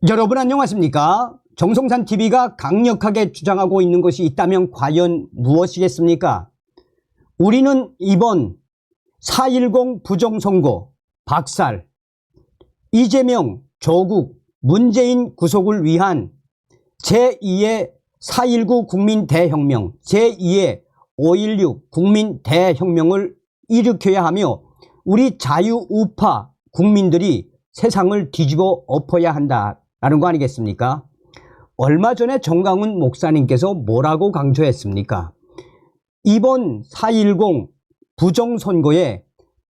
여러분 안녕하십니까? 정성산TV가 강력하게 주장하고 있는 것이 있다면 과연 무엇이겠습니까? 우리는 이번 4.10 부정선거, 박살, 이재명, 조국, 문재인 구속을 위한 제2의 4.19 국민대혁명, 제2의 5.16 국민대혁명을 일으켜야 하며 우리 자유우파 국민들이 세상을 뒤집어 엎어야 한다라는 거 아니겠습니까? 얼마 전에 정강훈 목사님께서 뭐라고 강조했습니까? 이번 4.10 부정선거에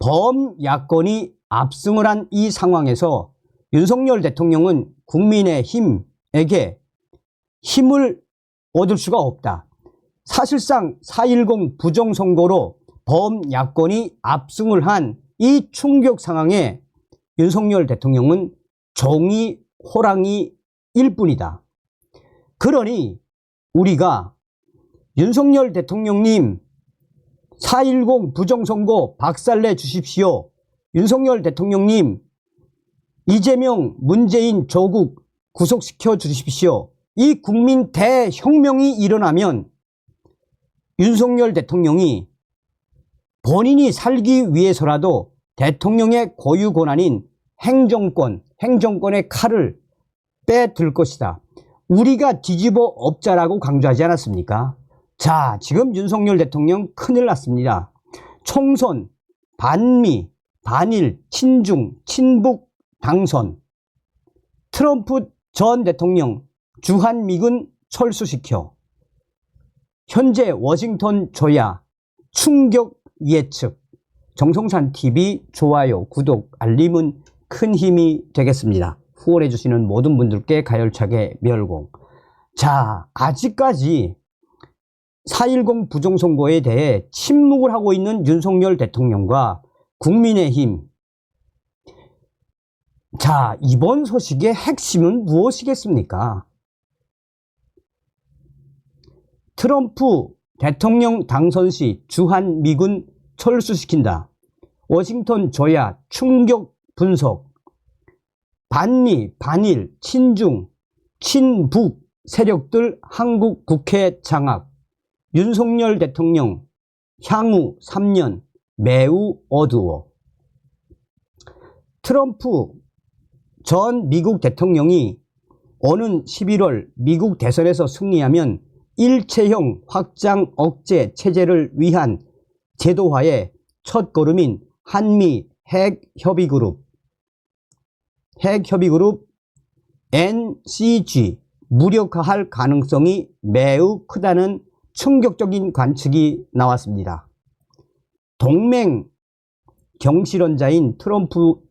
범야권이 압승을 한 이 상황에서 윤석열 대통령은 국민의힘에게 힘을 얻을 수가 없다. 사실상 4.10 부정선거로 범야권이 압승을 한 이 충격 상황에 윤석열 대통령은 종이 호랑이일 뿐이다. 그러니 우리가 윤석열 대통령님 4.10 부정선거 박살내 주십시오. 윤석열 대통령님 이재명, 문재인, 조국 구속시켜 주십시오. 이 국민 대혁명이 일어나면 윤석열 대통령이 본인이 살기 위해서라도 대통령의 고유 권한인 행정권의 칼을 빼들 것이다. 우리가 뒤집어 엎자라고 강조하지 않았습니까? 자, 지금 윤석열 대통령 큰일 났습니다. 총선, 반미, 반일, 친중, 친북 당선, 트럼프 전 대통령 주한미군 철수시켜, 현재 워싱턴 조야, 충격 예측. 정성산TV 좋아요, 구독, 알림은 큰 힘이 되겠습니다. 후원해 주시는 모든 분들께 가열차게 멸공. 자, 아직까지 4.10 부정선거에 대해 침묵을 하고 있는 윤석열 대통령과 국민의힘. 자, 이번 소식의 핵심은 무엇이겠습니까? 트럼프 대통령 당선 시 주한미군 철수시킨다. 워싱턴 조야 충격 분석. 반미, 반일, 친중, 친북 세력들 한국 국회 장악. 윤석열 대통령 향후 3년 매우 어두워. 트럼프 전 미국 대통령이 오는 11월 미국 대선에서 승리하면 일체형 확장 억제 체제를 위한 제도화의 첫걸음인 한미 핵협의그룹 NCG 무력화할 가능성이 매우 크다는 충격적인 관측이 나왔습니다. 동맹 경실론자인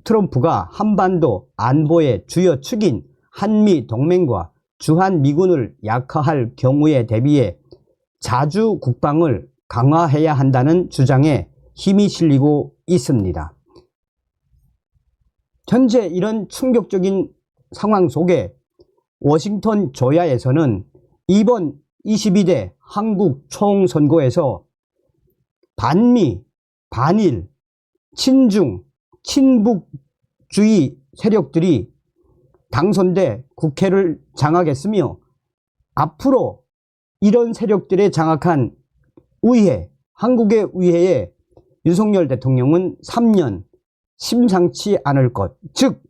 트럼프가 한반도 안보의 주요 축인 한미 동맹과 주한미군을 약화할 경우에 대비해 자주 국방을 강화해야 한다는 주장에 힘이 실리고 있습니다. 현재 이런 충격적인 상황 속에 워싱턴 조야에서는 이번 22대 한국 총선거에서 반미, 반일, 친중, 친북주의 세력들이 당선돼 국회를 장악했으며 앞으로 이런 세력들의 장악한 의회, 한국의 의회에 윤석열 대통령은 3년 심상치 않을 것, 즉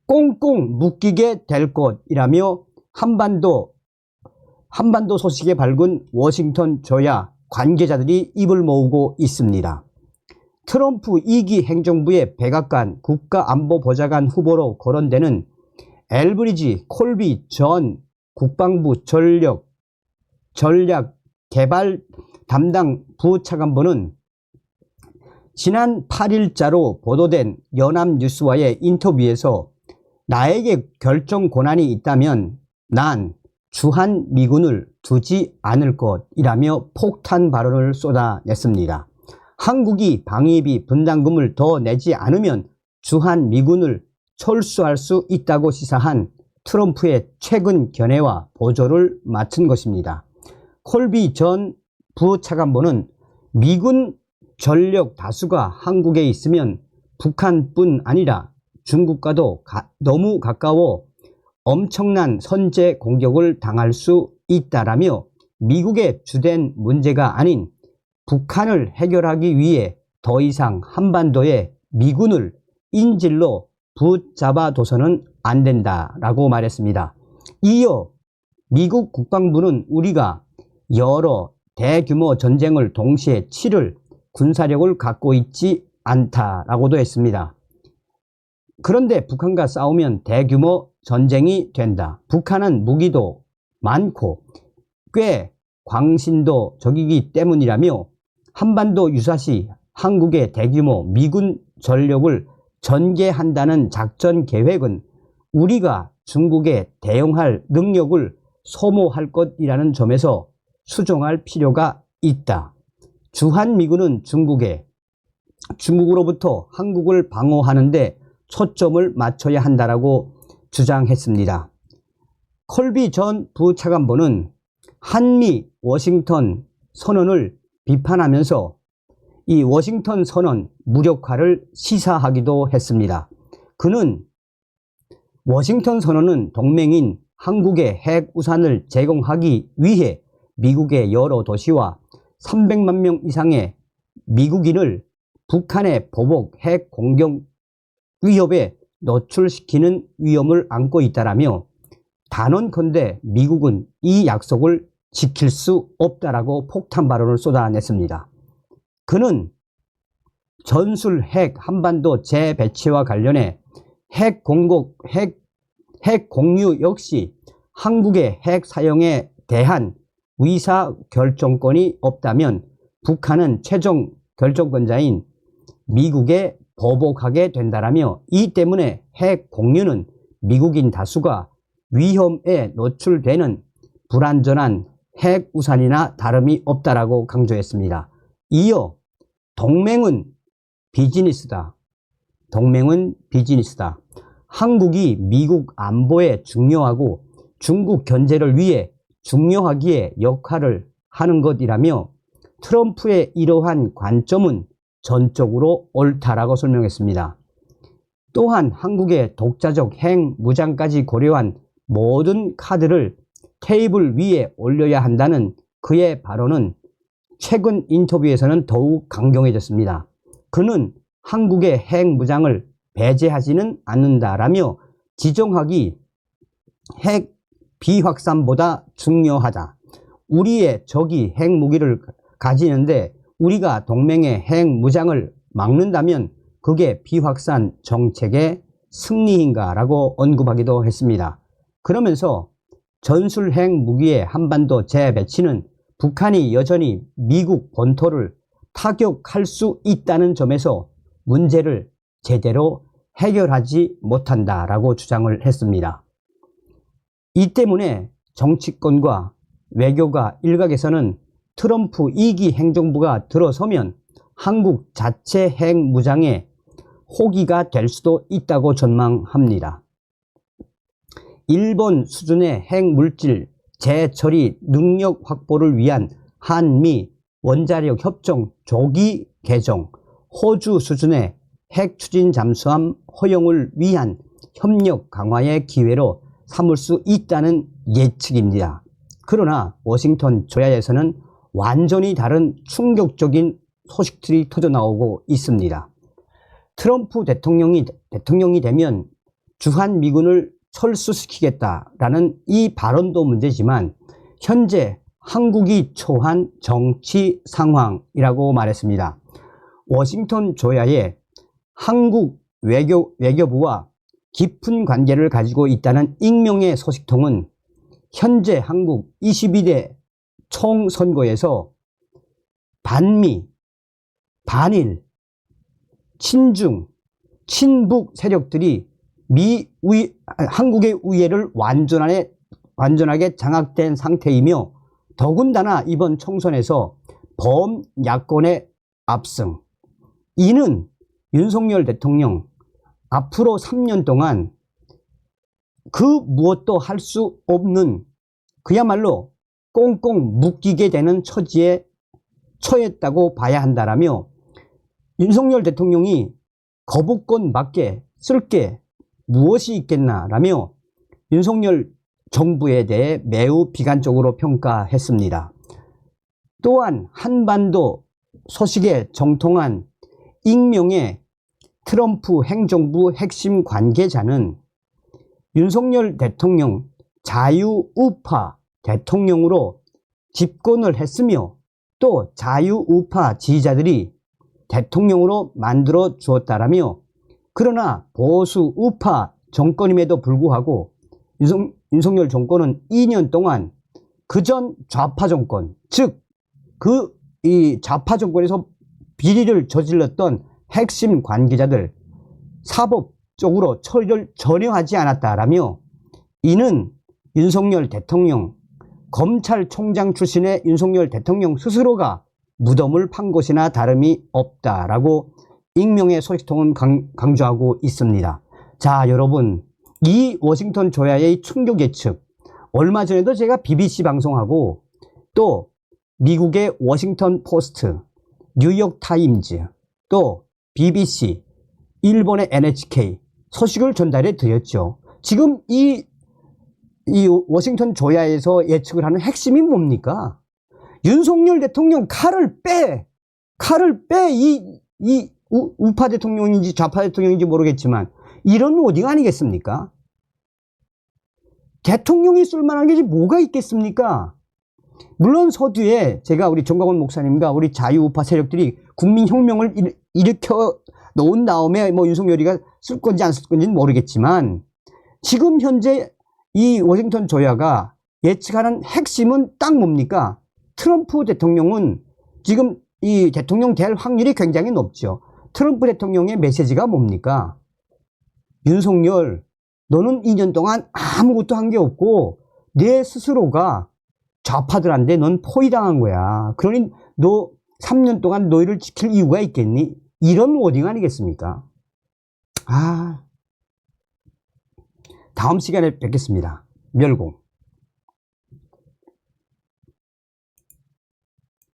꽁꽁 묶이게 될 것이라며 한반도 소식에 밝은 워싱턴 조야 관계자들이 입을 모으고 있습니다. 트럼프 2기 행정부의 백악관 국가안보보좌관 후보로 거론되는 엘브리지 콜비 전 국방부 전략 개발 담당 부차관보는 지난 8일자로 보도된 연합뉴스와의 인터뷰에서 나에게 결정 권한이 있다면 난 주한미군을 두지 않을 것이라며 폭탄 발언을 쏟아냈습니다. 한국이 방위비 분담금을 더 내지 않으면 주한미군을 철수할 수 있다고 시사한 트럼프의 최근 견해와 보조를 맞춘 것입니다. 콜비 전 부차관보는 미군 전력 다수가 한국에 있으면 북한뿐 아니라 중국과도 너무 가까워 엄청난 선제 공격을 당할 수 있다라며 미국의 주된 문제가 아닌 북한을 해결하기 위해 더 이상 한반도에 미군을 인질로 붙잡아둬서는 안 된다라고 말했습니다. 이어 미국 국방부는 우리가 여러 대규모 전쟁을 동시에 치를 군사력을 갖고 있지 않다라고도 했습니다. 그런데 북한과 싸우면 대규모 전쟁이 된다. 북한은 무기도 많고 꽤 광신도 적이기 때문이라며 한반도 유사시 한국의 대규모 미군 전력을 전개한다는 작전 계획은 우리가 중국에 대응할 능력을 소모할 것이라는 점에서 수정할 필요가 있다. 주한미군은 중국으로부터 한국을 방어하는 데 초점을 맞춰야 한다라고 주장했습니다. 컬비 전 부차관보는 한미 워싱턴 선언을 비판하면서 이 워싱턴 선언 무력화를 시사하기도 했습니다. 그는 워싱턴 선언은 동맹인 한국의 핵 우산을 제공하기 위해 미국의 여러 도시와 300만 명 이상의 미국인을 북한의 보복 핵 공격 위협에 노출시키는 위험을 안고 있다라며 단언컨대 미국은 이 약속을 지킬 수 없다라고 폭탄 발언을 쏟아냈습니다. 그는 전술 핵 한반도 재배치와 관련해 핵 공유 역시 한국의 핵 사용에 대한 의사결정권이 없다면 북한은 최종 결정권자인 미국에 보복하게 된다라며 이 때문에 핵 공유는 미국인 다수가 위험에 노출되는 불완전한 핵 우산이나 다름이 없다라고 강조했습니다. 이어 동맹은 비즈니스다. 한국이 미국 안보에 중요하고 중국 견제를 위해 중요하기에 역할을 하는 것이라며 트럼프의 이러한 관점은 전적으로 옳다라고 설명했습니다. 또한 한국의 독자적 핵 무장까지 고려한 모든 카드를 테이블 위에 올려야 한다는 그의 발언은 최근 인터뷰에서는 더욱 강경해졌습니다. 그는 한국의 핵 무장을 배제하지는 않는다라며 지정학이 핵 비확산보다 중요하다. 우리의 적이 핵 무기를 가지는데 우리가 동맹의 핵 무장을 막는다면 그게 비확산 정책의 승리인가라고 언급하기도 했습니다. 그러면서 전술 핵 무기의 한반도 재배치는 북한이 여전히 미국 본토를 타격할 수 있다는 점에서 문제를 제대로 해결하지 못한다라고 주장을 했습니다. 이 때문에 정치권과 외교가 일각에서는 트럼프 2기 행정부가 들어서면 한국 자체 핵 무장의 호기가 될 수도 있다고 전망합니다. 일본 수준의 핵물질 재처리 능력 확보를 위한 한미 원자력 협정 조기 개정, 호주 수준의 핵 추진 잠수함 허용을 위한 협력 강화의 기회로 삼을 수 있다는 예측입니다. 그러나 워싱턴 조야에서는 완전히 다른 충격적인 소식들이 터져나오고 있습니다. 트럼프 대통령이 되면 주한미군을 철수시키겠다라는 이 발언도 문제지만 현재 한국이 처한 정치 상황이라고 말했습니다. 워싱턴 조야에 한국 외교부와 깊은 관계를 가지고 있다는 익명의 소식통은 현재 한국 22대 총선거에서 반미, 반일, 친중, 친북 세력들이 한국의 우위를 완전하게 장악된 상태이며 더군다나 이번 총선에서 범야권의 압승. 이는 윤석열 대통령 앞으로 3년 동안 그 무엇도 할 수 없는 그야말로 꽁꽁 묶이게 되는 처지에 처했다고 봐야 한다라며 윤석열 대통령이 거부권 밖에 쓸 게 무엇이 있겠나라며 윤석열 정부에 대해 매우 비관적으로 평가했습니다. 또한 한반도 소식에 정통한 익명의 트럼프 행정부 핵심 관계자는 윤석열 대통령 자유우파 대통령으로 집권을 했으며 또 자유우파 지지자들이 대통령으로 만들어 주었다라며, 그러나 보수우파 정권임에도 불구하고 윤석열 정권은 2년 동안 그전 좌파 정권, 즉 이 좌파 정권에서 비리를 저질렀던 핵심 관계자들 사법적으로 처리를 전혀 하지 않았다라며, 이는 윤석열 대통령, 검찰총장 출신의 윤석열 대통령 스스로가 무덤을 판 것이나 다름이 없다라고 익명의 소식통은 강조하고 있습니다. 자, 여러분, 이 워싱턴 조야의 충격 예측, 얼마 전에도 제가 BBC 방송하고 또 미국의 워싱턴 포스트, 뉴욕 타임즈, 또 BBC, 일본의 NHK 소식을 전달해 드렸죠. 지금 이 워싱턴 조야에서 예측을 하는 핵심이 뭡니까? 윤석열 대통령 칼을 빼 이 우파 대통령인지 좌파 대통령인지 모르겠지만 이런 워딩 아니겠습니까? 대통령이 쓸만한 게 뭐가 있겠습니까? 물론 서두에 제가 우리 정광훈 목사님과 우리 자유우파 세력들이 국민혁명을 일으켜 놓은 다음에 뭐 윤석열이가 쓸 건지 안 쓸 건지는 모르겠지만, 지금 현재 이 워싱턴 조야가 예측하는 핵심은 딱 뭡니까? 트럼프 대통령은 지금 이 대통령 될 확률이 굉장히 높죠. 트럼프 대통령의 메시지가 뭡니까? 윤석열, 너는 2년 동안 아무것도 한 게 없고 내 스스로가 좌파들한테 넌 포위당한 거야. 그러니 너 3년 동안 너희를 지킬 이유가 있겠니? 이런 워딩 아니겠습니까? 다음 시간에 뵙겠습니다. 멸공.